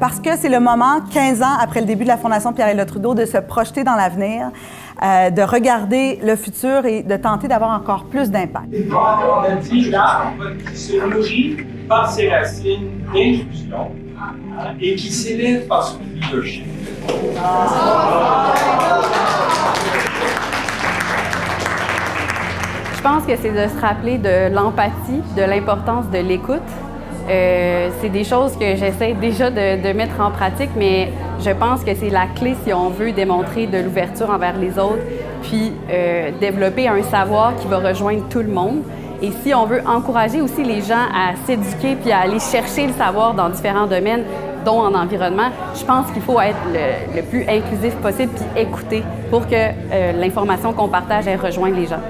Parce que c'est le moment, 15 ans après le début de la Fondation Pierre-Éliott Trudeau, de se projeter dans l'avenir, de regarder le futur et de tenter d'avoir encore plus d'impact. On a dit l'arbre qui se nourrit par ses racines d'infusion et qui s'élève par son leadership. Je pense que c'est de se rappeler de l'empathie, de l'importance de l'écoute. C'est des choses que j'essaie déjà de mettre en pratique, mais je pense que c'est la clé si on veut démontrer de l'ouverture envers les autres, puis développer un savoir qui va rejoindre tout le monde. Et si on veut encourager aussi les gens à s'éduquer puis à aller chercher le savoir dans différents domaines, dont en environnement, je pense qu'il faut être le plus inclusif possible puis écouter pour que l'information qu'on partage elle rejoigne les gens.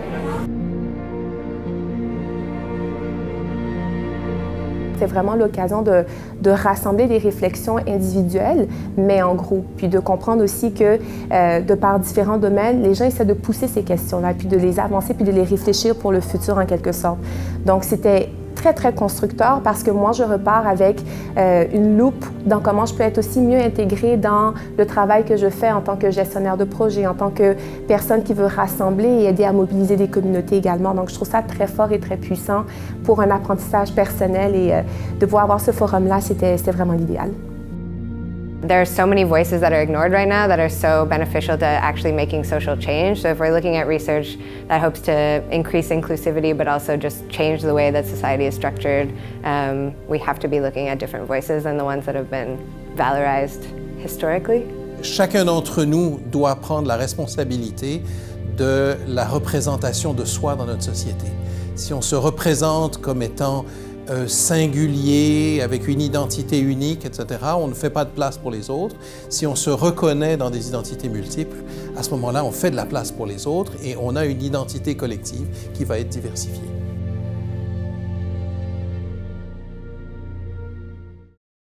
C'est vraiment l'occasion de rassembler des réflexions individuelles, mais en groupe, puis de comprendre aussi que de par différents domaines, les gens essaient de pousser ces questions-là, puis de les avancer, puis de les réfléchir pour le futur en quelque sorte. Donc c'était très, très constructeur parce que moi, je repars avec une loupe dans comment je peux être aussi mieux intégrée dans le travail que je fais en tant que gestionnaire de projet, en tant que personne qui veut rassembler et aider à mobiliser des communautés également. Donc, je trouve ça très fort et très puissant pour un apprentissage personnel et de pouvoir avoir ce forum-là, c'était vraiment l'idéal. There are so many voices that are ignored right now that are so beneficial to actually making social change. So if we're looking at research that hopes to increase inclusivity but also just change the way that society is structured, we have to be looking at different voices than the ones that have been valorized historically. Chacun d'entre nous doit prendre la responsabilité de la représentation de soi dans notre société. Si on se représente comme étant singulier, avec une identité unique, etc., on ne fait pas de place pour les autres. Si on se reconnaît dans des identités multiples, à ce moment-là, on fait de la place pour les autres et on a une identité collective qui va être diversifiée.